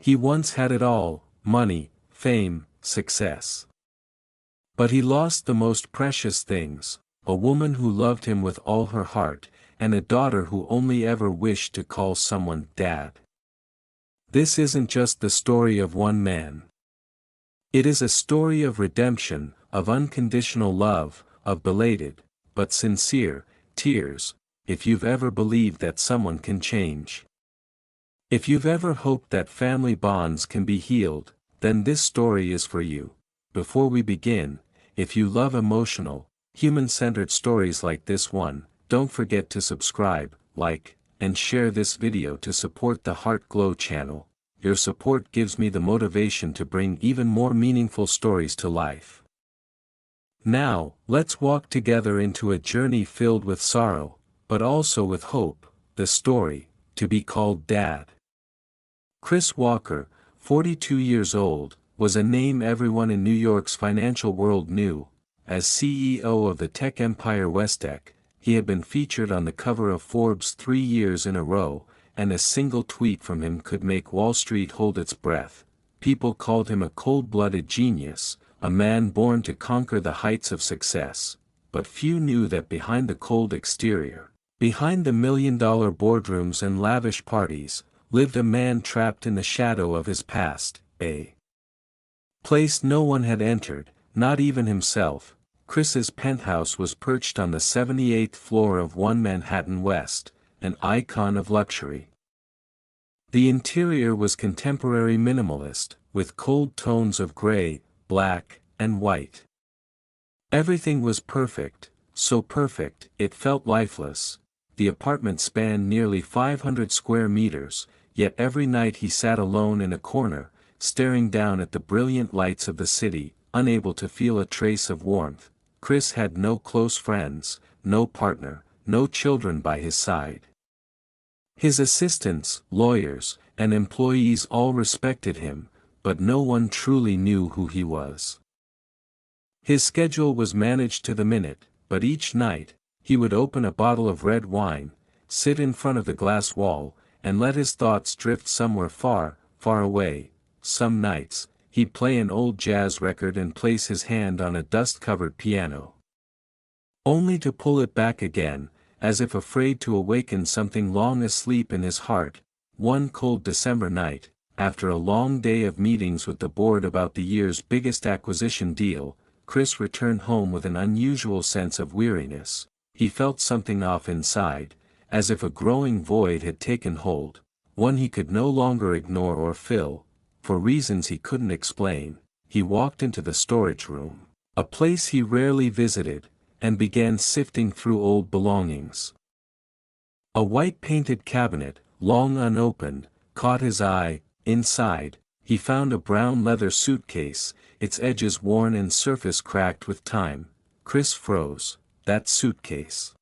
He once had it all: money, fame, success. But he lost the most precious things: a woman who loved him with all her heart, and a daughter who only ever wished to call someone Dad. This isn't just the story of one man. It is a story of redemption, of unconditional love, of belated, but sincere, tears, if you've ever believed that someone can change. If you've ever hoped that family bonds can be healed, then this story is for you. Before we begin, if you love emotional, human-centered stories like this one, don't forget to subscribe, like, and share this video to support the Heart Glow channel. Your support gives me the motivation to bring even more meaningful stories to life. Now, let's walk together into a journey filled with sorrow, but also with hope, the story, To Be Called Dad. Chris Walker, 42 years old, was a name everyone in New York's financial world knew. As CEO of the tech empire Westech, he had been featured on the cover of Forbes 3 years in a row, and a single tweet from him could make Wall Street hold its breath. People called him a cold-blooded genius, a man born to conquer the heights of success. But few knew that behind the cold exterior, behind the million-dollar boardrooms and lavish parties, lived a man trapped in the shadow of his past, a place no one had entered, not even himself. Chris's penthouse was perched on the 78th floor of One Manhattan West, an icon of luxury. The interior was contemporary minimalist, with cold tones of gray, black, and white. Everything was perfect, so perfect, it felt lifeless. The apartment spanned nearly 500 square meters, yet every night he sat alone in a corner, staring down at the brilliant lights of the city, unable to feel a trace of warmth. Chris had no close friends, no partner, no children by his side. His assistants, lawyers, and employees all respected him, but no one truly knew who he was. His schedule was managed to the minute, but each night, he would open a bottle of red wine, sit in front of the glass wall, and let his thoughts drift somewhere far, far away. Some nights, he'd play an old jazz record and place his hand on a dust-covered piano, only to pull it back again, as if afraid to awaken something long asleep in his heart. One cold December night, after a long day of meetings with the board about the year's biggest acquisition deal, Chris returned home with an unusual sense of weariness. He felt something off inside, as if a growing void had taken hold, one he could no longer ignore or fill. For reasons he couldn't explain, he walked into the storage room, a place he rarely visited, and began sifting through old belongings. A white-painted cabinet, long unopened, caught his eye. Inside, he found a brown leather suitcase, its edges worn and surface cracked with time. Chris froze. That suitcase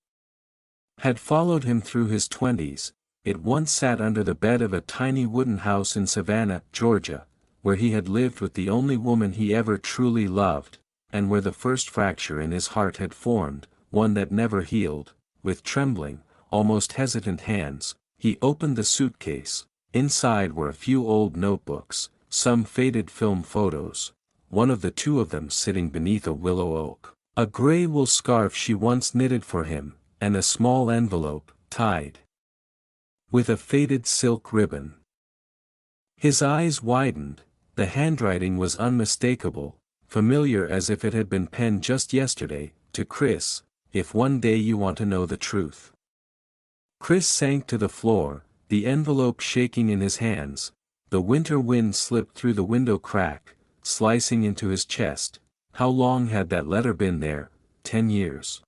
had followed him through his 20s. It once sat under the bed of a tiny wooden house in Savannah, Georgia, where he had lived with the only woman he ever truly loved, and where the first fracture in his heart had formed, one that never healed. With trembling, almost hesitant hands, he opened the suitcase. Inside were a few old notebooks, some faded film photos, one of the two of them sitting beneath a willow oak, a gray wool scarf she once knitted for him, and a small envelope, tied with a faded silk ribbon. His eyes widened. The handwriting was unmistakable, familiar as if it had been penned just yesterday. To Chris, if one day you want to know the truth. Chris sank to the floor, the envelope shaking in his hands. The winter wind slipped through the window crack, slicing into his chest. How long had that letter been there? 10 years?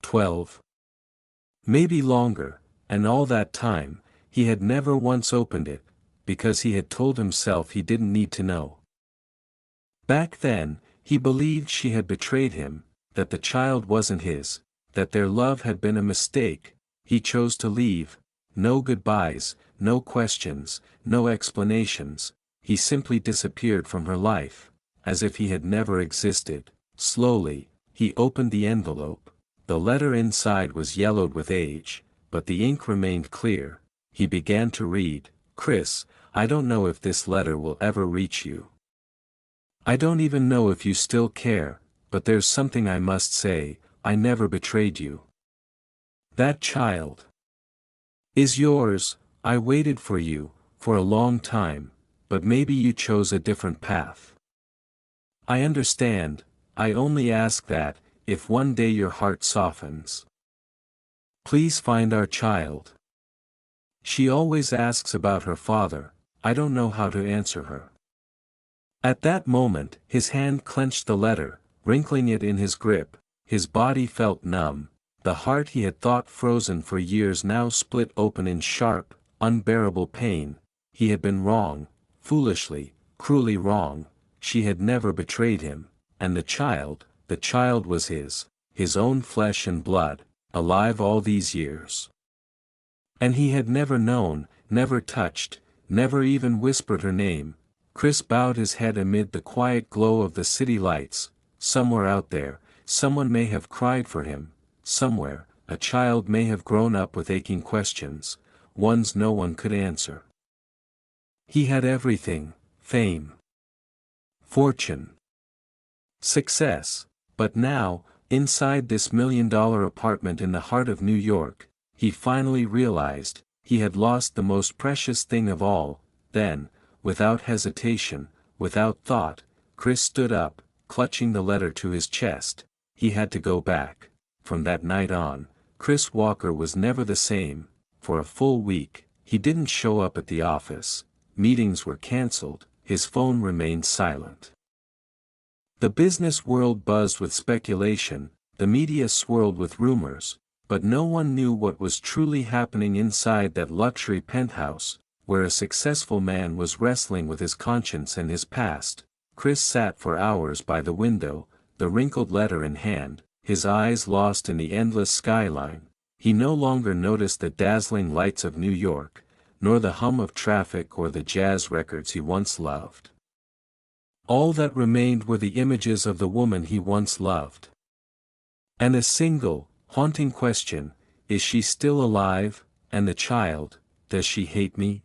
12? Maybe longer. And all that time, he had never once opened it, because he had told himself he didn't need to know. Back then, he believed she had betrayed him, that the child wasn't his, that their love had been a mistake. He chose to leave. No goodbyes, no questions, no explanations. He simply disappeared from her life, as if he had never existed. Slowly, he opened the envelope. The letter inside was yellowed with age, but the ink remained clear. He began to read. Chris, I don't know if this letter will ever reach you. I don't even know if you still care, but there's something I must say, I never betrayed you. That child is yours. I waited for you, for a long time, but maybe you chose a different path. I understand, I only ask that, if one day your heart softens, please find our child. She always asks about her father, I don't know how to answer her. At that moment, his hand clenched the letter, wrinkling it in his grip, his body felt numb, the heart he had thought frozen for years now split open in sharp, unbearable pain. He had been wrong, foolishly, cruelly wrong, she had never betrayed him, and the child was his own flesh and blood, alive all these years. And he had never known, never touched, never even whispered her name. Chris bowed his head amid the quiet glow of the city lights. Somewhere out there, someone may have cried for him, somewhere, a child may have grown up with aching questions, ones no one could answer. He had everything, fame, fortune, success, but now, inside this $1 million apartment in the heart of New York, he finally realized, he had lost the most precious thing of all. Then, without hesitation, without thought, Chris stood up, clutching the letter to his chest. He had to go back. From that night on, Chris Walker was never the same. For a full week, he didn't show up at the office, meetings were cancelled, his phone remained silent. The business world buzzed with speculation, the media swirled with rumors, but no one knew what was truly happening inside that luxury penthouse, where a successful man was wrestling with his conscience and his past. Chris sat for hours by the window, the wrinkled letter in hand, his eyes lost in the endless skyline. He no longer noticed the dazzling lights of New York, nor the hum of traffic or the jazz records he once loved. All that remained were the images of the woman he once loved. And a single, haunting question, is she still alive, and the child, does she hate me?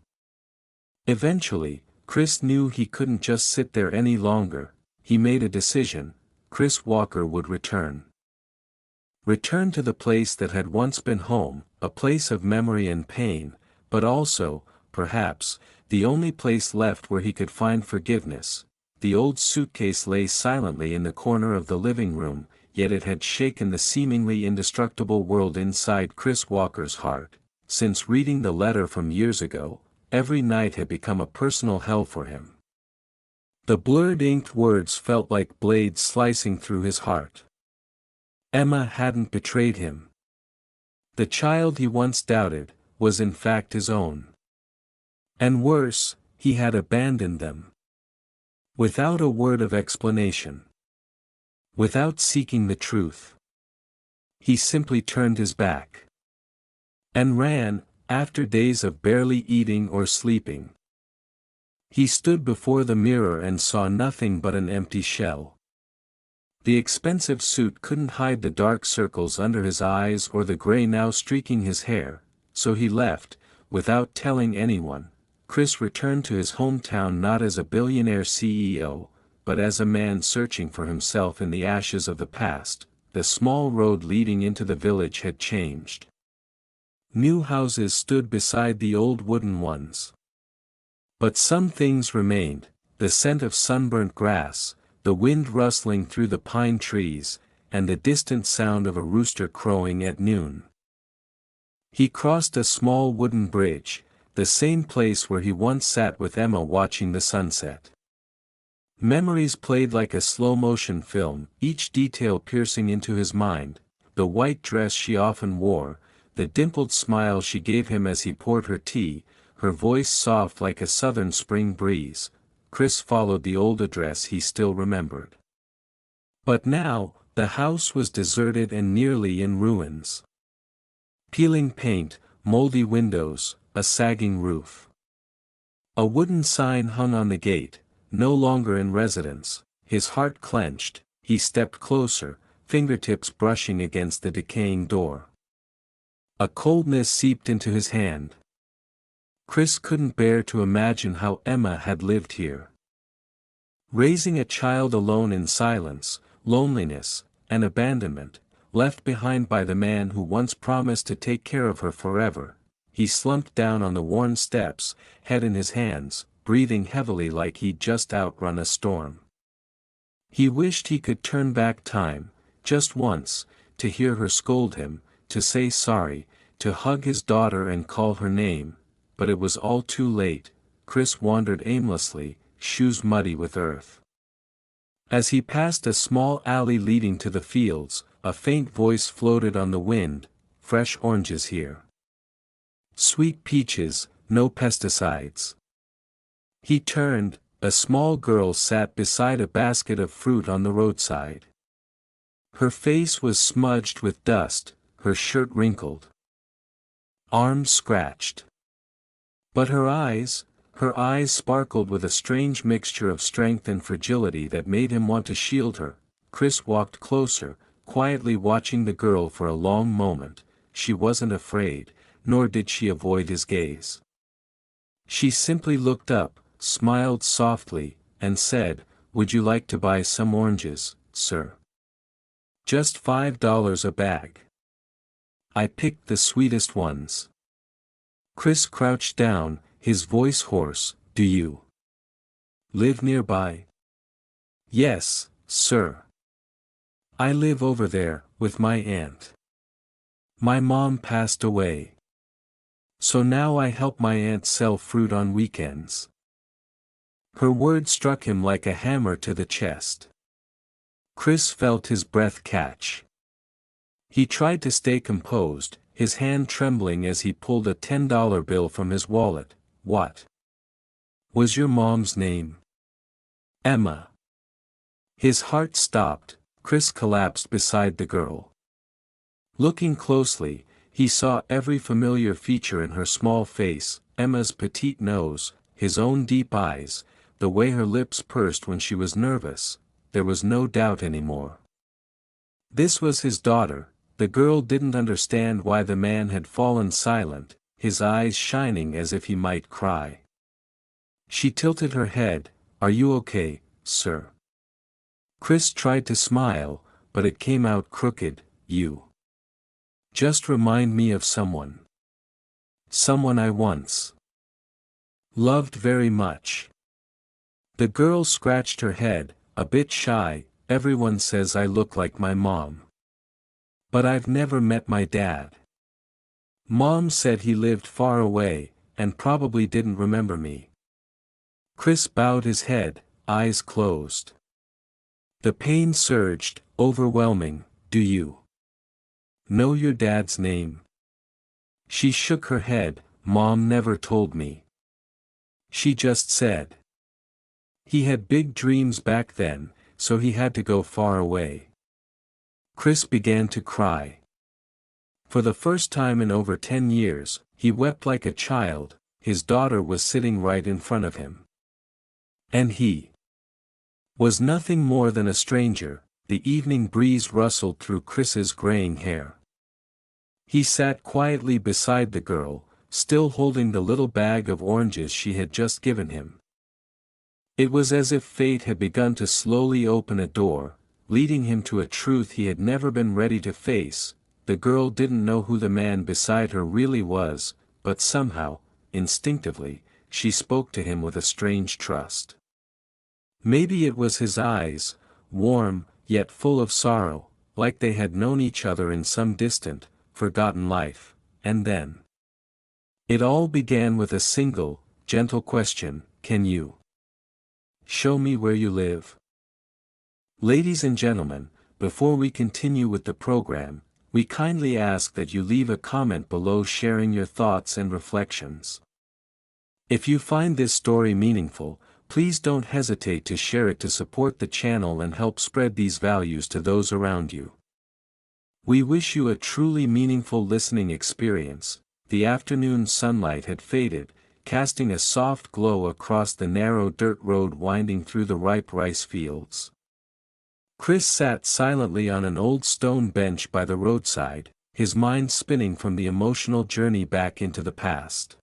Eventually, Chris knew he couldn't just sit there any longer. He made a decision. Chris Walker would return. Return to the place that had once been home, a place of memory and pain, but also, perhaps, the only place left where he could find forgiveness. The old suitcase lay silently in the corner of the living room, yet it had shaken the seemingly indestructible world inside Chris Walker's heart. Since reading the letter from years ago, every night had become a personal hell for him. The blurred inked words felt like blades slicing through his heart. Emma hadn't betrayed him. The child he once doubted, was in fact his own. And worse, he had abandoned them. Without a word of explanation. Without seeking the truth. He simply turned his back. And ran, after days of barely eating or sleeping. He stood before the mirror and saw nothing but an empty shell. The expensive suit couldn't hide the dark circles under his eyes or the gray now streaking his hair, so he left, without telling anyone. Chris returned to his hometown not as a billionaire CEO, but as a man searching for himself in the ashes of the past. The small road leading into the village had changed. New houses stood beside the old wooden ones. But some things remained, the scent of sunburnt grass, the wind rustling through the pine trees, and the distant sound of a rooster crowing at noon. He crossed a small wooden bridge, the same place where he once sat with Emma watching the sunset. Memories played like a slow-motion film, each detail piercing into his mind: the white dress she often wore, the dimpled smile she gave him as he poured her tea, her voice soft like a southern spring breeze. Chris followed the old address he still remembered. But now, the house was deserted and nearly in ruins. Peeling paint, moldy windows, a sagging roof. A wooden sign hung on the gate, no longer in residence. His heart clenched, he stepped closer, fingertips brushing against the decaying door. A coldness seeped into his hand. Chris couldn't bear to imagine how Emma had lived here. Raising a child alone in silence, loneliness, and abandonment, left behind by the man who once promised to take care of her forever, he slumped down on the worn steps, head in his hands, breathing heavily like he'd just outrun a storm. He wished he could turn back time, just once, to hear her scold him, to say sorry, to hug his daughter and call her name, but it was all too late. Chris wandered aimlessly, shoes muddy with earth. As he passed a small alley leading to the fields, a faint voice floated on the wind, "Fresh oranges here. Sweet peaches, no pesticides." He turned. A small girl sat beside a basket of fruit on the roadside. Her face was smudged with dust, her shirt wrinkled, arms scratched. But her eyes sparkled with a strange mixture of strength and fragility that made him want to shield her. Chris walked closer, quietly watching the girl for a long moment. She wasn't afraid, nor did she avoid his gaze. She simply looked up, smiled softly, and said, "Would you like to buy some oranges, sir? Just $5 a bag. I picked the sweetest ones." Chris crouched down, his voice hoarse. "Do you live nearby?" "Yes, sir. I live over there, with my aunt. My mom passed away. So now I help my aunt sell fruit on weekends." Her words struck him like a hammer to the chest. Chris felt his breath catch. He tried to stay composed, his hand trembling as he pulled a $10 bill from his wallet. "What was your mom's name?" "Emma." His heart stopped. Chris collapsed beside the girl. Looking closely, he saw every familiar feature in her small face, Emma's petite nose, his own deep eyes, the way her lips pursed when she was nervous. There was no doubt anymore. This was his daughter. The girl didn't understand why the man had fallen silent, his eyes shining as if he might cry. She tilted her head. "Are you okay, sir?" Chris tried to smile, but it came out crooked. "You just remind me of someone. Someone I once loved very much." The girl scratched her head, a bit shy. "Everyone says I look like my mom. But I've never met my dad. Mom said he lived far away, and probably didn't remember me." Chris bowed his head, eyes closed. The pain surged, overwhelming. "Do you know your dad's name?" She shook her head. "Mom never told me. She just said he had big dreams back then, so he had to go far away." Chris began to cry. For the first time in over 10 years, he wept like a child. His daughter was sitting right in front of him. And he was nothing more than a stranger. The evening breeze rustled through Chris's graying hair. He sat quietly beside the girl, still holding the little bag of oranges she had just given him. It was as if fate had begun to slowly open a door, leading him to a truth he had never been ready to face. The girl didn't know who the man beside her really was, but somehow, instinctively, she spoke to him with a strange trust. Maybe it was his eyes, warm, yet full of sorrow, like they had known each other in some distant, forgotten life. And then it all began with a single, gentle question: "Can you show me where you live?" Ladies and gentlemen, before we continue with the program, we kindly ask that you leave a comment below sharing your thoughts and reflections. If you find this story meaningful, please don't hesitate to share it to support the channel and help spread these values to those around you. We wish you a truly meaningful listening experience. The afternoon sunlight had faded, casting a soft glow across the narrow dirt road winding through the ripe rice fields. Chris sat silently on an old stone bench by the roadside, his mind spinning from the emotional journey back into the past.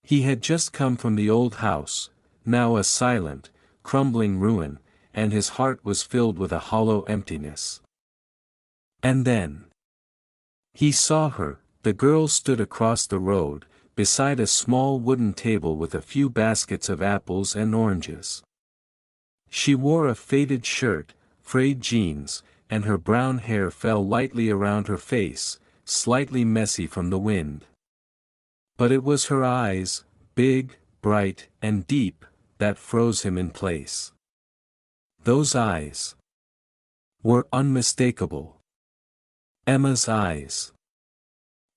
He had just come from the old house, now a silent, crumbling ruin, and his heart was filled with a hollow emptiness. And then he saw her. The girl stood across the road, beside a small wooden table with a few baskets of apples and oranges. She wore a faded shirt, frayed jeans, and her brown hair fell lightly around her face, slightly messy from the wind. But it was her eyes, big, bright, and deep, that froze him in place. Those eyes were unmistakable. Emma's eyes.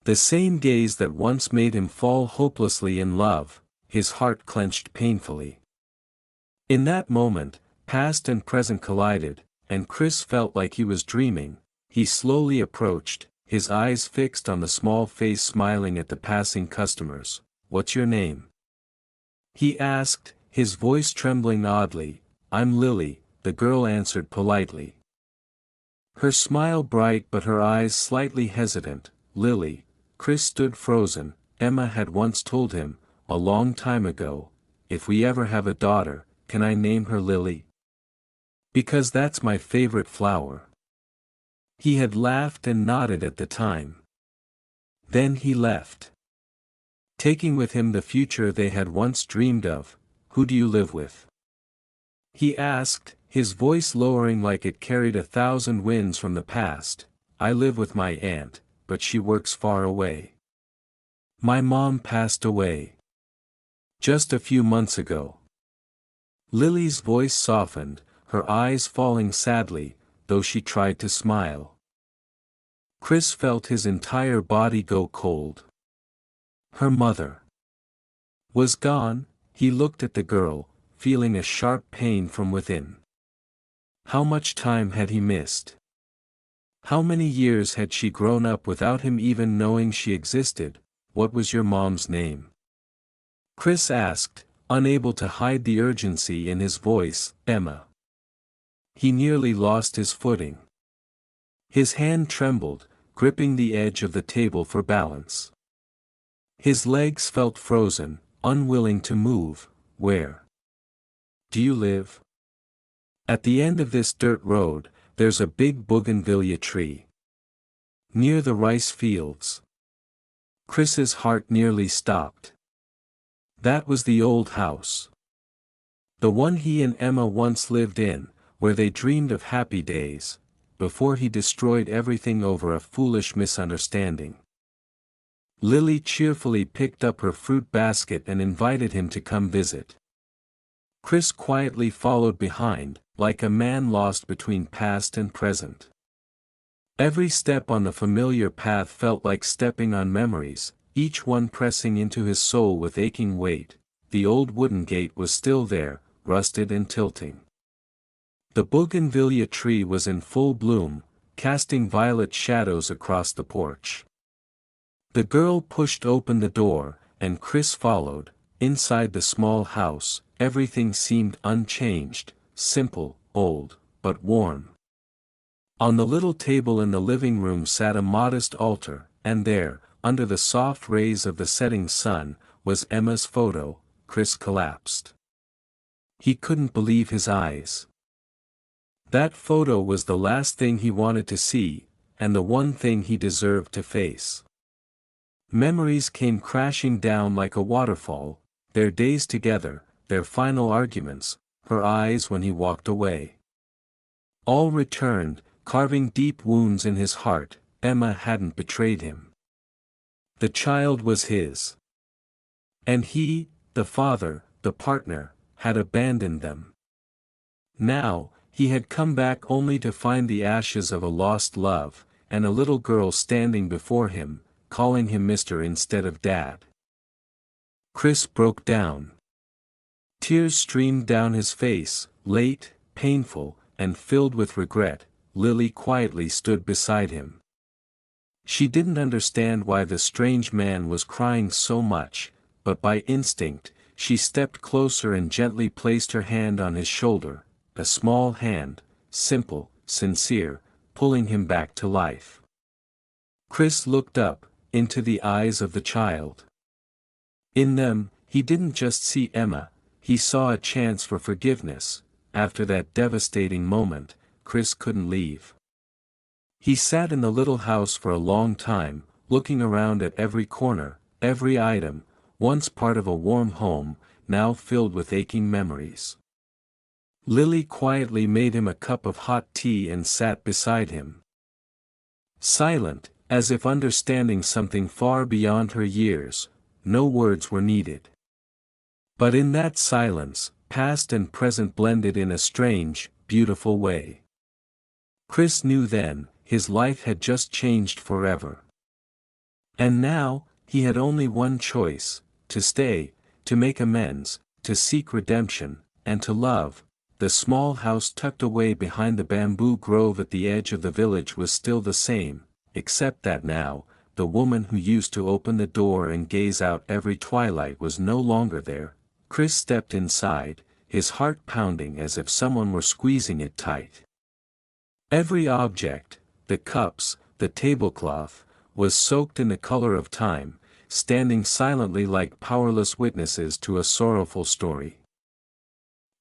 The same gaze that once made him fall hopelessly in love. His heart clenched painfully. In that moment, past and present collided, and Chris felt like he was dreaming. He slowly approached, his eyes fixed on the small face smiling at the passing customers. "What's your name?" he asked, his voice trembling oddly. "I'm Lily," the girl answered politely. Her smile bright but her eyes slightly hesitant. "Lily." Chris stood frozen. Emma had once told him, a long time ago, "If we ever have a daughter, can I name her Lily? Because that's my favorite flower." He had laughed and nodded at the time. Then he left, taking with him the future they had once dreamed of. "Who do you live with?" he asked, his voice lowering like it carried 1,000 winds from the past. "I live with my aunt, but she works far away. My mom passed away just a few months ago." Lily's voice softened, her eyes falling sadly, though she tried to smile. Chris felt his entire body go cold. Her mother was gone. He looked at the girl, feeling a sharp pain from within. How much time had he missed? How many years had she grown up without him even knowing she existed? "What was your mom's name?" Chris asked, unable to hide the urgency in his voice. "Emma." He nearly lost his footing. His hand trembled, gripping the edge of the table for balance. His legs felt frozen, unwilling to move. "Where do you live?" "At the end of this dirt road, there's a big bougainvillea tree. Near the rice fields." Chris's heart nearly stopped. That was the old house. The one he and Emma once lived in, where they dreamed of happy days, before he destroyed everything over a foolish misunderstanding. Lily cheerfully picked up her fruit basket and invited him to come visit. Chris quietly followed behind, like a man lost between past and present. Every step on the familiar path felt like stepping on memories, each one pressing into his soul with aching weight. The old wooden gate was still there, rusted and tilting. The bougainvillea tree was in full bloom, casting violet shadows across the porch. The girl pushed open the door, and Chris followed. Inside the small house, everything seemed unchanged, simple, old, but warm. On the little table in the living room sat a modest altar, and there, under the soft rays of the setting sun, was Emma's photo. Chris collapsed. He couldn't believe his eyes. That photo was the last thing he wanted to see, and the one thing he deserved to face. Memories came crashing down like a waterfall, their days together, their final arguments, her eyes when he walked away. All returned, carving deep wounds in his heart. Emma hadn't betrayed him. The child was his. And he, the father, the partner, had abandoned them. Now, he had come back only to find the ashes of a lost love, and a little girl standing before him, calling him Mr. instead of Dad. Chris broke down. Tears streamed down his face, late, painful, and filled with regret. Lily quietly stood beside him. She didn't understand why the strange man was crying so much, but by instinct, she stepped closer and gently placed her hand on his shoulder, a small hand, simple, sincere, pulling him back to life. Chris looked up, into the eyes of the child. In them, he didn't just see Emma, he saw a chance for forgiveness. After that devastating moment, Chris couldn't leave. He sat in the little house for a long time, looking around at every corner, every item, once part of a warm home, now filled with aching memories. Lily quietly made him a cup of hot tea and sat beside him. Silent, as if understanding something far beyond her years, no words were needed. But in that silence, past and present blended in a strange, beautiful way. Chris knew then, his life had just changed forever. And now, he had only one choice: to stay, to make amends, to seek redemption, and to love. The small house tucked away behind the bamboo grove at the edge of the village was still the same, except that now, the woman who used to open the door and gaze out every twilight was no longer there. Chris stepped inside, his heart pounding as if someone were squeezing it tight. Every object, the cups, the tablecloth, was soaked in the color of time, standing silently like powerless witnesses to a sorrowful story.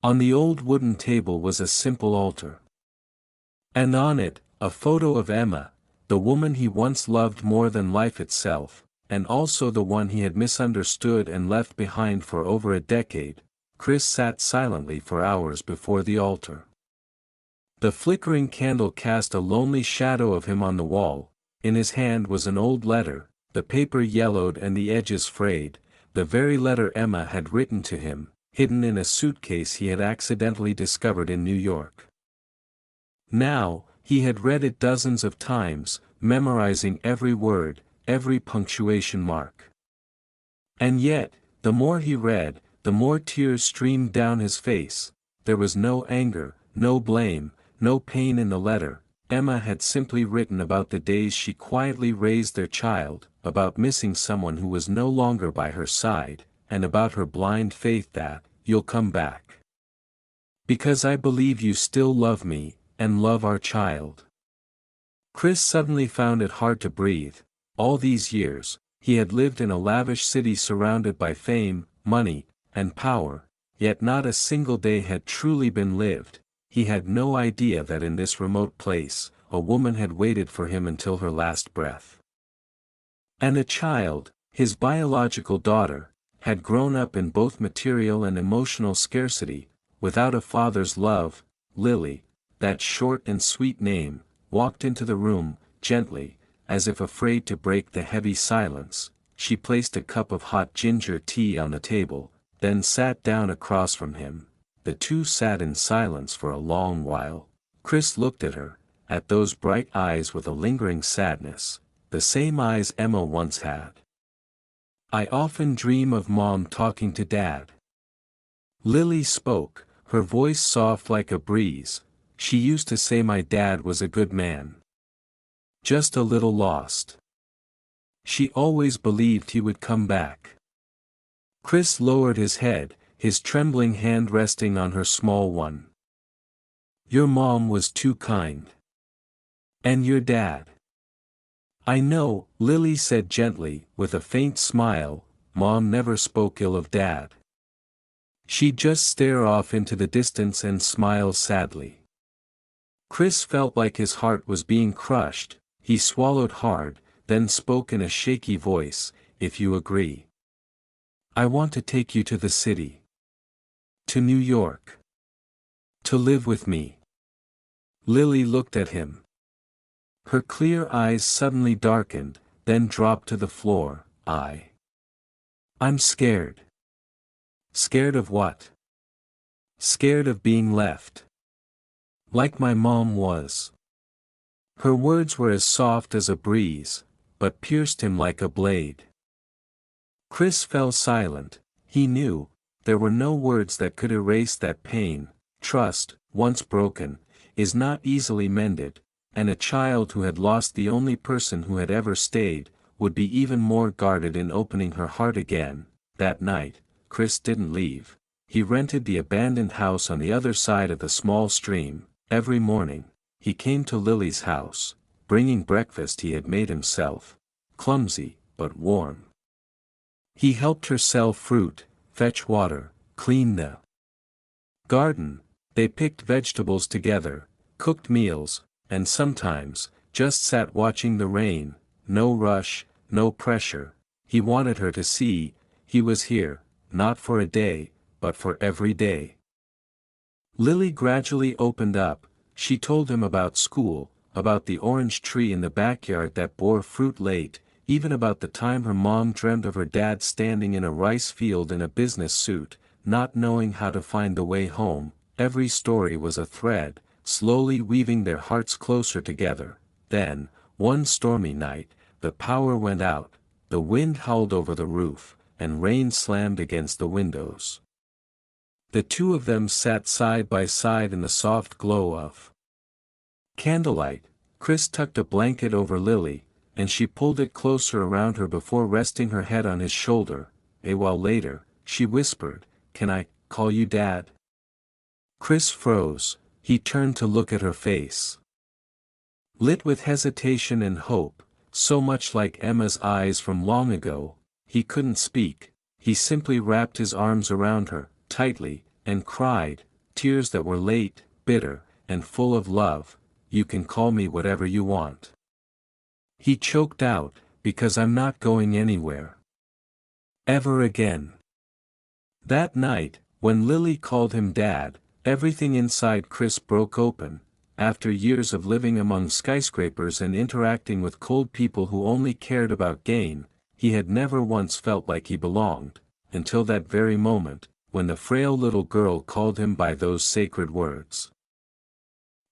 On the old wooden table was a simple altar. And on it, a photo of Emma, the woman he once loved more than life itself, and also the one he had misunderstood and left behind for over a decade. Chris sat silently for hours before the altar. The flickering candle cast a lonely shadow of him on the wall. In his hand was an old letter, the paper yellowed and the edges frayed, the very letter Emma had written to him, hidden in a suitcase he had accidentally discovered in New York. Now, he had read it dozens of times, memorizing every word, every punctuation mark. And yet, the more he read, the more tears streamed down his face. There was no anger, no blame, no pain in the letter. Emma had simply written about the days she quietly raised their child, about missing someone who was no longer by her side, and about her blind faith that, "You'll come back. Because I believe you still love me, and love our child." Chris suddenly found it hard to breathe. All these years, he had lived in a lavish city surrounded by fame, money, and power, yet not a single day had truly been lived. He had no idea that in this remote place, a woman had waited for him until her last breath. And a child, his biological daughter, had grown up in both material and emotional scarcity, without a father's love. Lily, that short and sweet name, walked into the room, gently, as if afraid to break the heavy silence. She placed a cup of hot ginger tea on the table, then sat down across from him. The two sat in silence for a long while. Chris looked at her, at those bright eyes with a lingering sadness, the same eyes Emma once had. "I often dream of Mom talking to Dad." Lily spoke, her voice soft like a breeze. "She used to say my dad was a good man. Just a little lost. She always believed he would come back." Chris lowered his head, his trembling hand resting on her small one. "Your mom was too kind. And your dad." "I know," Lily said gently, with a faint smile. "Mom never spoke ill of Dad. She'd just stare off into the distance and smile sadly." Chris felt like his heart was being crushed. He swallowed hard, then spoke in a shaky voice, "If you agree, I want to take you to the city. To New York. To live with me." Lily looked at him. Her clear eyes suddenly darkened, then dropped to the floor. I'm scared." "Scared of what?" "Scared of being left. Like my mom was." Her words were as soft as a breeze, but pierced him like a blade. Chris fell silent. He knew, there were no words that could erase that pain. Trust, once broken, is not easily mended, and a child who had lost the only person who had ever stayed, would be even more guarded in opening her heart again. That night, Chris didn't leave. He rented the abandoned house on the other side of the small stream. Every morning, he came to Lily's house, bringing breakfast he had made himself, clumsy, but warm. He helped her sell fruit, fetch water, clean the garden. They picked vegetables together, cooked meals, and sometimes, just sat watching the rain. No rush, no pressure. He wanted her to see, he was here, not for a day, but for every day. Lily gradually opened up. She told him about school, about the orange tree in the backyard that bore fruit late, even about the time her mom dreamt of her dad standing in a rice field in a business suit, not knowing how to find the way home. Every story was a thread, slowly weaving their hearts closer together. Then, one stormy night, the power went out, the wind howled over the roof, and rain slammed against the windows. The two of them sat side by side in the soft glow of candlelight. Chris tucked a blanket over Lily, and she pulled it closer around her before resting her head on his shoulder. A while later, she whispered, "Can I call you Dad?" Chris froze. He turned to look at her face. Lit with hesitation and hope, so much like Emma's eyes from long ago. He couldn't speak. He simply wrapped his arms around her, tightly, and cried, tears that were late, bitter, and full of love. "You can call me whatever you want." He choked out, "Because I'm not going anywhere. Ever again." That night, when Lily called him Dad, everything inside Chris broke open. After years of living among skyscrapers and interacting with cold people who only cared about gain, he had never once felt like he belonged, until that very moment, when the frail little girl called him by those sacred words.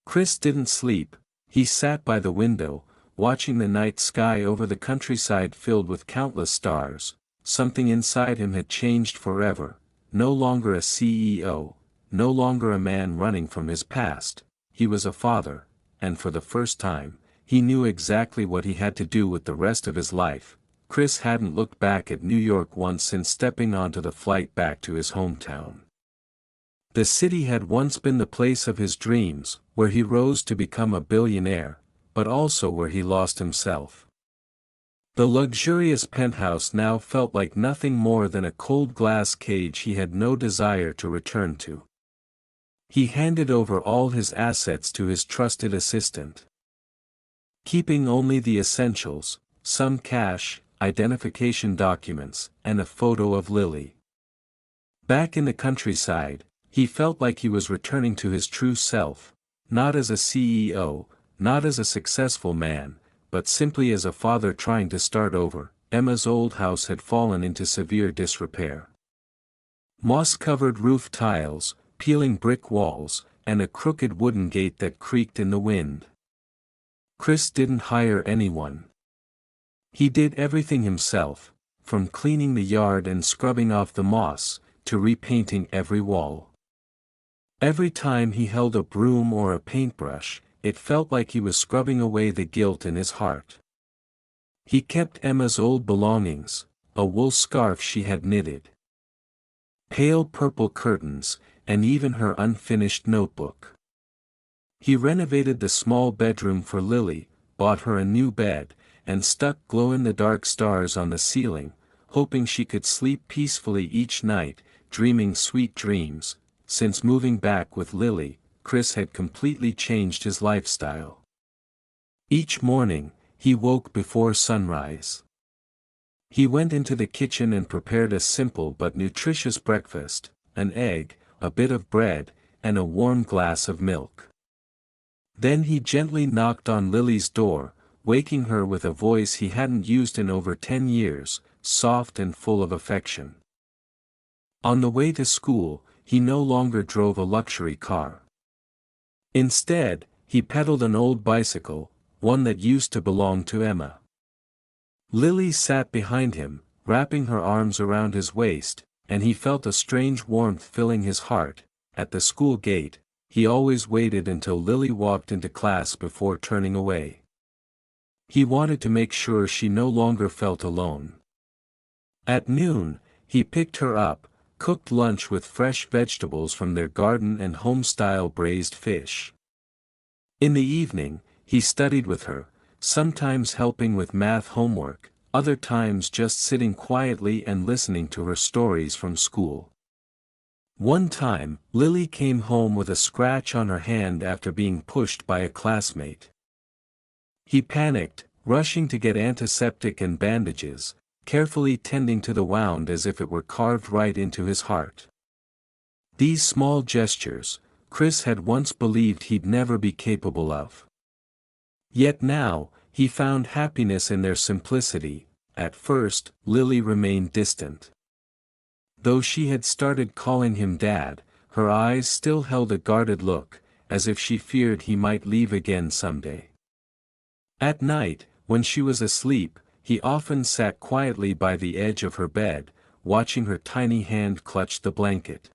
Chris didn't sleep. He sat by the window, watching the night sky over the countryside filled with countless stars. Something inside him had changed forever. No longer a CEO, no longer a man running from his past. He was a father, and for the first time, he knew exactly what he had to do with the rest of his life. Chris hadn't looked back at New York once since stepping onto the flight back to his hometown. The city had once been the place of his dreams, where he rose to become a billionaire, but also where he lost himself. The luxurious penthouse now felt like nothing more than a cold glass cage he had no desire to return to. He handed over all his assets to his trusted assistant, keeping only the essentials, some cash, identification documents, and a photo of Lily. Back in the countryside, he felt like he was returning to his true self, not as a CEO, not as a successful man, but simply as a father trying to start over. Emma's old house had fallen into severe disrepair. Moss-covered roof tiles, peeling brick walls, and a crooked wooden gate that creaked in the wind. Chris didn't hire anyone. He did everything himself, from cleaning the yard and scrubbing off the moss, to repainting every wall. Every time he held a broom or a paintbrush, it felt like he was scrubbing away the guilt in his heart. He kept Emma's old belongings, a wool scarf she had knitted, pale purple curtains, and even her unfinished notebook. He renovated the small bedroom for Lily, bought her a new bed, and stuck glow-in-the-dark stars on the ceiling, hoping she could sleep peacefully each night, dreaming sweet dreams. Since moving back with Lily, Chris had completely changed his lifestyle. Each morning, he woke before sunrise. He went into the kitchen and prepared a simple but nutritious breakfast: an egg, a bit of bread, and a warm glass of milk. Then he gently knocked on Lily's door, waking her with a voice he hadn't used in over 10 years, soft and full of affection. On the way to school, he no longer drove a luxury car. Instead, he pedaled an old bicycle, one that used to belong to Emma. Lily sat behind him, wrapping her arms around his waist, and he felt a strange warmth filling his heart. At the school gate, he always waited until Lily walked into class before turning away. He wanted to make sure she no longer felt alone. At noon, he picked her up, cooked lunch with fresh vegetables from their garden and home-style braised fish. In the evening, he studied with her, sometimes helping with math homework, other times just sitting quietly and listening to her stories from school. One time, Lily came home with a scratch on her hand after being pushed by a classmate. He panicked, rushing to get antiseptic and bandages, carefully tending to the wound as if it were carved right into his heart. These small gestures, Chris had once believed he'd never be capable of. Yet now, he found happiness in their simplicity. At first, Lily remained distant. Though she had started calling him Dad, her eyes still held a guarded look, as if she feared he might leave again someday. At night, when she was asleep, he often sat quietly by the edge of her bed, watching her tiny hand clutch the blanket.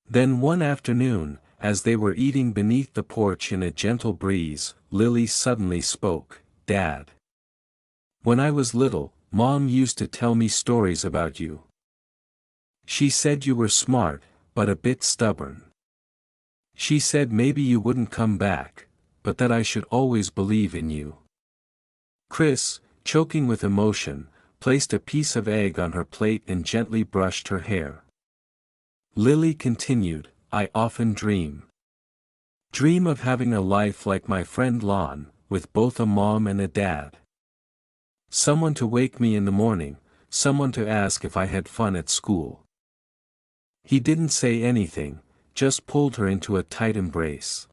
Then one afternoon, as they were eating beneath the porch in a gentle breeze, Lily suddenly spoke, "Dad. When I was little, Mom used to tell me stories about you. She said you were smart, but a bit stubborn. She said maybe you wouldn't come back, but that I should always believe in you." Chris, choking with emotion, placed a piece of egg on her plate and gently brushed her hair. Lily continued, "I often dream of having a life like my friend Lon, with both a mom and a dad. Someone to wake me in the morning, someone to ask if I had fun at school." He didn't say anything, just pulled her into a tight embrace.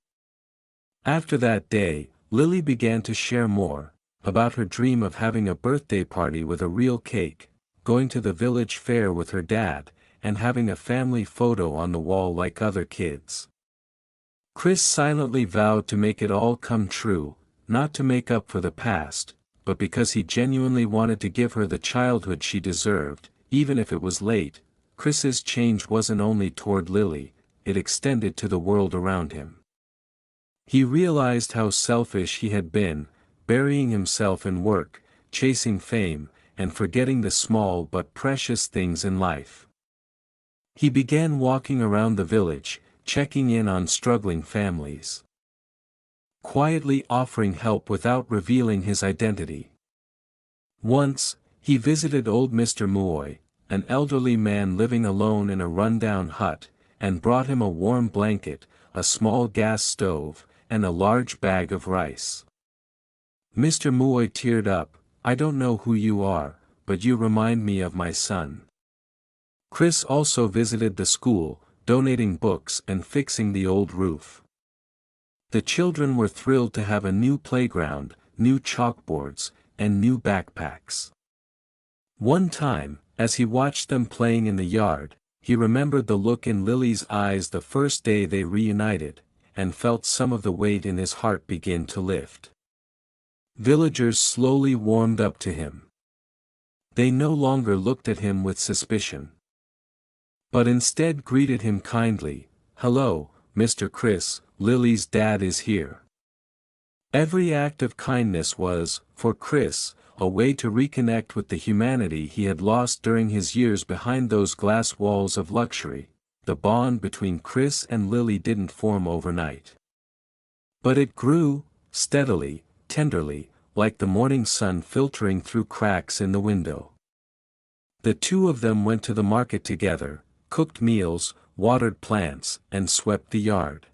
After that day, Lily began to share more about her dream of having a birthday party with a real cake, going to the village fair with her dad, and having a family photo on the wall like other kids. Chris silently vowed to make it all come true, not to make up for the past, but because he genuinely wanted to give her the childhood she deserved, even if it was late. Chris's change wasn't only toward Lily, it extended to the world around him. He realized how selfish he had been, burying himself in work, chasing fame, and forgetting the small but precious things in life. He began walking around the village, checking in on struggling families, quietly offering help without revealing his identity. Once, he visited old Mr. Muoy, an elderly man living alone in a rundown hut, and brought him a warm blanket, a small gas stove, and a large bag of rice. Mr. Muoy teared up, "I don't know who you are, but you remind me of my son." Chris also visited the school, donating books and fixing the old roof. The children were thrilled to have a new playground, new chalkboards, and new backpacks. One time, as he watched them playing in the yard, he remembered the look in Lily's eyes the first day they reunited, and felt some of the weight in his heart begin to lift. Villagers slowly warmed up to him. They no longer looked at him with suspicion, but instead greeted him kindly. "Hello, Mr. Chris, Lily's dad is here." Every act of kindness was, for Chris, a way to reconnect with the humanity he had lost during his years behind those glass walls of luxury. The bond between Chris and Lily didn't form overnight, but it grew, steadily, tenderly, like the morning sun filtering through cracks in the window. The two of them went to the market together, cooked meals, watered plants, and swept the yard.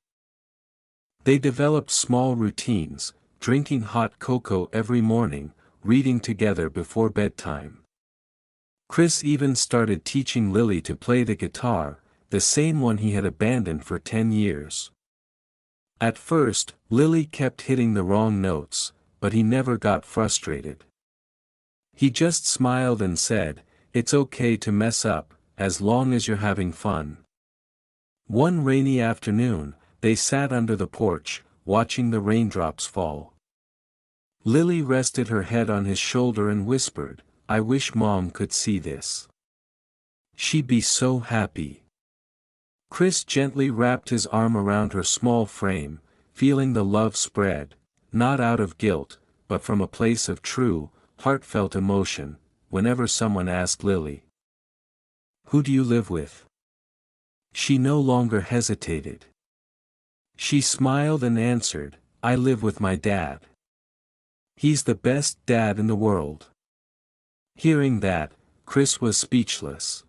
They developed small routines, drinking hot cocoa every morning, reading together before bedtime. Chris even started teaching Lily to play the guitar, the same one he had abandoned for 10 years. At first, Lily kept hitting the wrong notes, but he never got frustrated. He just smiled and said, "It's okay to mess up, as long as you're having fun." One rainy afternoon, they sat under the porch, watching the raindrops fall. Lily rested her head on his shoulder and whispered, "I wish Mom could see this. She'd be so happy." Chris gently wrapped his arm around her small frame, feeling the love spread, not out of guilt, but from a place of true, heartfelt emotion. Whenever someone asked Lily, "Who do you live with?" she no longer hesitated. She smiled and answered, "I live with my dad. He's the best dad in the world." Hearing that, Chris was speechless.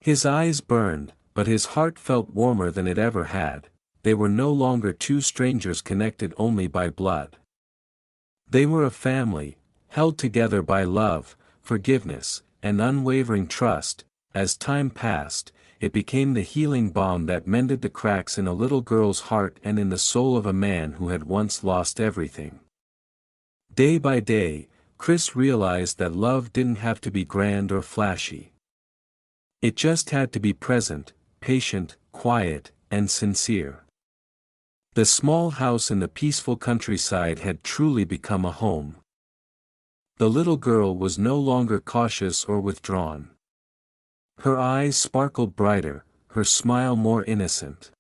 His eyes burned, but his heart felt warmer than it ever had. They were no longer two strangers connected only by blood. They were a family, held together by love, forgiveness, and unwavering trust. As time passed, it became the healing balm that mended the cracks in a little girl's heart and in the soul of a man who had once lost everything. Day by day, Chris realized that love didn't have to be grand or flashy. It just had to be present, patient, quiet, and sincere. The small house in the peaceful countryside had truly become a home. The little girl was no longer cautious or withdrawn. Her eyes sparkled brighter, her smile more innocent.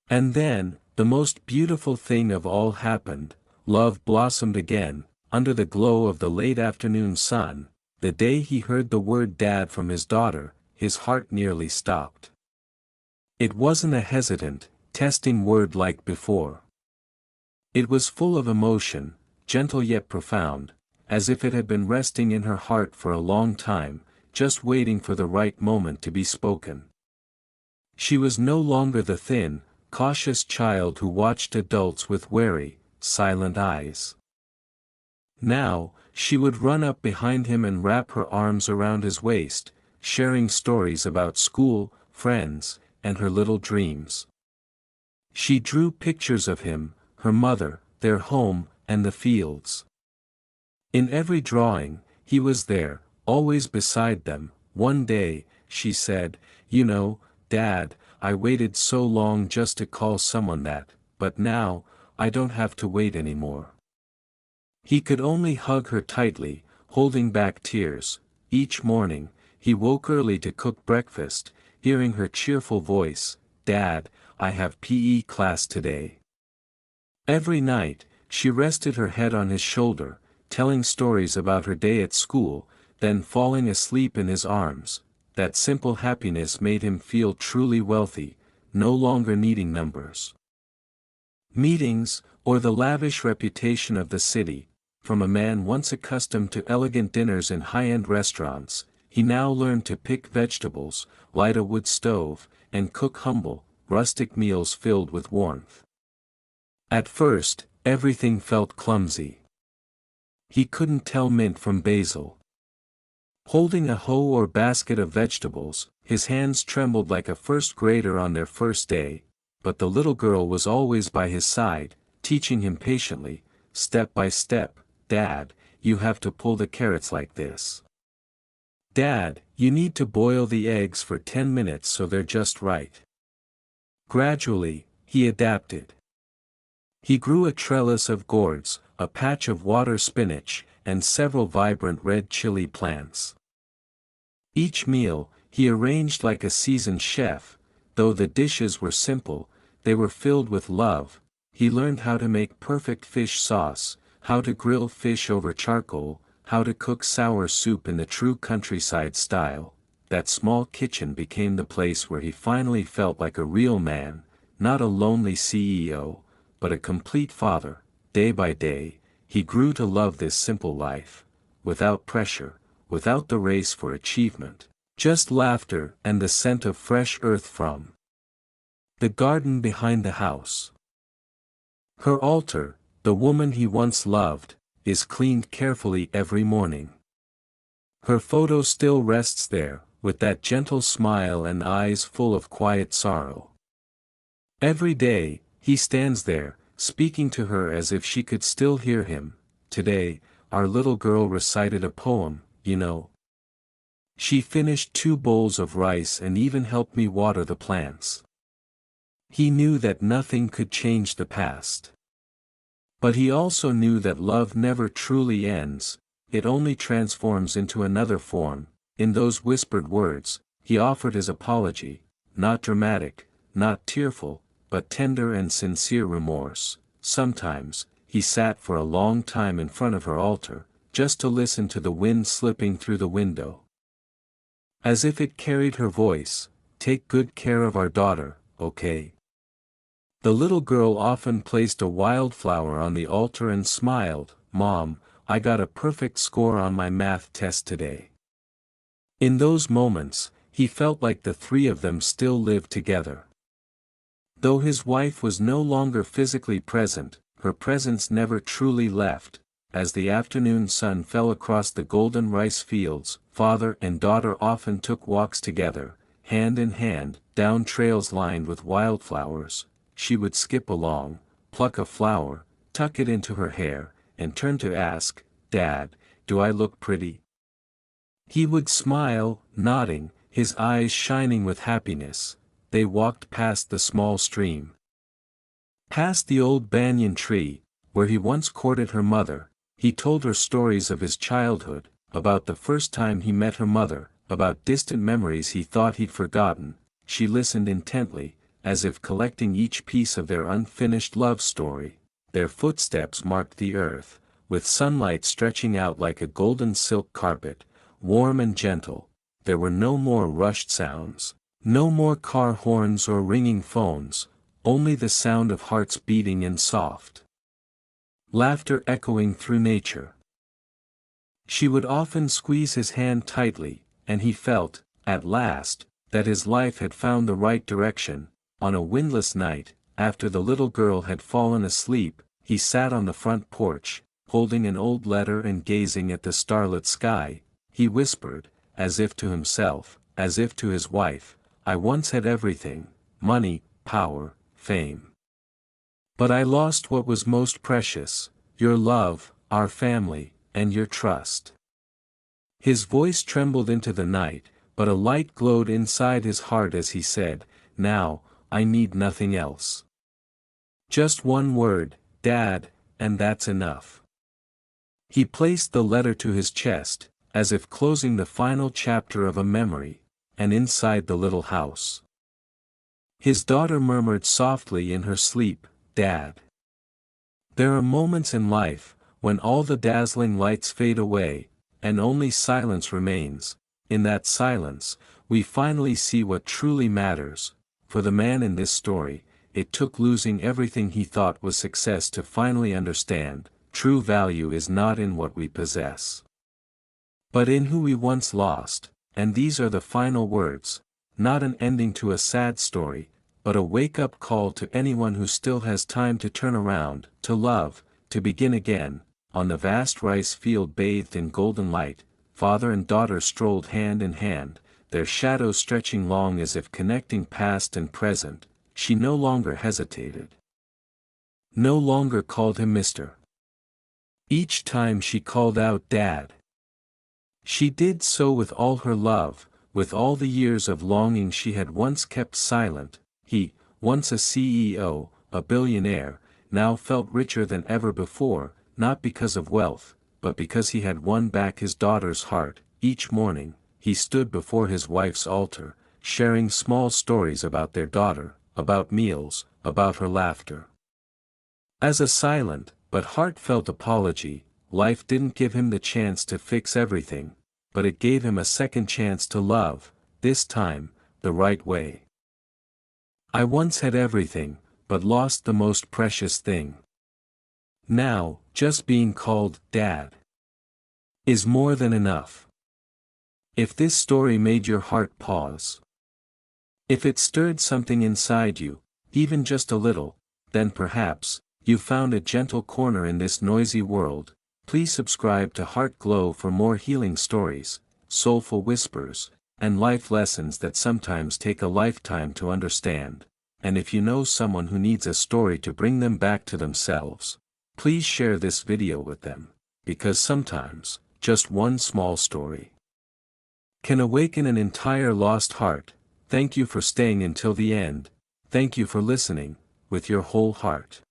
And then, the most beautiful thing of all happened. Love blossomed again, under the glow of the late afternoon sun. The day he heard the word Dad from his daughter, his heart nearly stopped. It wasn't a hesitant, testing word like before. It was full of emotion, gentle yet profound, as if it had been resting in her heart for a long time, just waiting for the right moment to be spoken. She was no longer the thin, cautious child who watched adults with wary, silent eyes. Now, she would run up behind him and wrap her arms around his waist, sharing stories about school, friends, and her little dreams. She drew pictures of him, her mother, their home, and the fields. In every drawing, he was there, always beside them. One day, she said, "You know, Dad, I waited so long just to call someone that, but now, I don't have to wait anymore." He could only hug her tightly, holding back tears. Each morning, he woke early to cook breakfast, hearing her cheerful voice, "Dad, I have PE class today." Every night, she rested her head on his shoulder, telling stories about her day at school, then falling asleep in his arms. That simple happiness made him feel truly wealthy, no longer needing numbers, meetings, or the lavish reputation of the city. From a man once accustomed to elegant dinners in high-end restaurants, he now learned to pick vegetables, light a wood stove, and cook humble, rustic meals filled with warmth. At first, everything felt clumsy. He couldn't tell mint from basil. Holding a hoe or basket of vegetables, his hands trembled like a first grader on their first day, but the little girl was always by his side, teaching him patiently, step by step, "Dad, you have to pull the carrots like this. Dad, you need to boil the eggs for 10 minutes so they're just right." Gradually, he adapted. He grew a trellis of gourds, a patch of water spinach, and several vibrant red chili plants. Each meal, he arranged like a seasoned chef. Though the dishes were simple, they were filled with love. He learned how to make perfect fish sauce, how to grill fish over charcoal, how to cook sour soup in the true countryside style. That small kitchen became the place where he finally felt like a real man, not a lonely CEO, but a complete father. Day by day, he grew to love this simple life, without pressure, without the race for achievement, just laughter and the scent of fresh earth from the garden behind the house. Her altar, the woman he once loved, is cleaned carefully every morning. Her photo still rests there, with that gentle smile and eyes full of quiet sorrow. Every day, he stands there, speaking to her as if she could still hear him. "Today, our little girl recited a poem, you know. She finished 2 bowls of rice and even helped me water the plants." He knew that nothing could change the past. But he also knew that love never truly ends, it only transforms into another form. In those whispered words, he offered his apology, not dramatic, not tearful, but tender and sincere remorse. Sometimes, he sat for a long time in front of her altar, just to listen to the wind slipping through the window. As if it carried her voice, "Take good care of our daughter, okay?" The little girl often placed a wildflower on the altar and smiled, "Mom, I got a perfect score on my math test today. In those moments, he felt like the three of them still lived together. Though his wife was no longer physically present, her presence never truly left. As the afternoon sun fell across the golden rice fields, father and daughter often took walks together, hand in hand, down trails lined with wildflowers. She would skip along, pluck a flower, tuck it into her hair, and turn to ask, "Dad, do I look pretty?" He would smile, nodding, his eyes shining with happiness. They walked past the small stream, past the old banyan tree, where he once courted her mother. He told her stories of his childhood, about the first time he met her mother, about distant memories he thought he'd forgotten. She listened intently, as if collecting each piece of their unfinished love story. Their footsteps marked the earth, with sunlight stretching out like a golden silk carpet, warm and gentle. There were no more rushed sounds, no more car horns or ringing phones, only the sound of hearts beating and soft laughter echoing through nature. She would often squeeze his hand tightly, and he felt, at last, that his life had found the right direction. On a windless night, after the little girl had fallen asleep, he sat on the front porch, holding an old letter and gazing at the starlit sky. He whispered, as if to himself, as if to his wife, "I once had everything, money, power, fame. But I lost what was most precious, your love, our family, and your trust." His voice trembled into the night, but a light glowed inside his heart as he said, "Now, I need nothing else. Just one word, Dad, and that's enough." He placed the letter to his chest, as if closing the final chapter of a memory, and inside the little house, his daughter murmured softly in her sleep, "Dad." There are moments in life, when all the dazzling lights fade away, and only silence remains. In that silence, we finally see what truly matters. For the man in this story, it took losing everything he thought was success to finally understand, true value is not in what we possess, but in who we once lost. And these are the final words, not an ending to a sad story, but a wake-up call to anyone who still has time to turn around, to love, to begin again. On the vast rice field bathed in golden light, father and daughter strolled hand in hand, their shadows stretching long as if connecting past and present. She no longer hesitated, no longer called him Mr. Each time she called out Dad, she did so with all her love, with all the years of longing she had once kept silent. He, once a CEO, a billionaire, now felt richer than ever before, not because of wealth, but because he had won back his daughter's heart. Each morning, he stood before his wife's altar, sharing small stories about their daughter, about meals, about her laughter. As a silent, but heartfelt apology, life didn't give him the chance to fix everything, but it gave him a second chance to love, this time, the right way. "I once had everything, but lost the most precious thing. Now, just being called Dad is more than enough." If this story made your heart pause, if it stirred something inside you, even just a little, then perhaps you found a gentle corner in this noisy world. Please subscribe to Heart Glow for more healing stories, soulful whispers, and life lessons that sometimes take a lifetime to understand. And if you know someone who needs a story to bring them back to themselves, please share this video with them, because sometimes, just one small story can awaken an entire lost heart. Thank you for staying until the end. Thank you for listening, with your whole heart.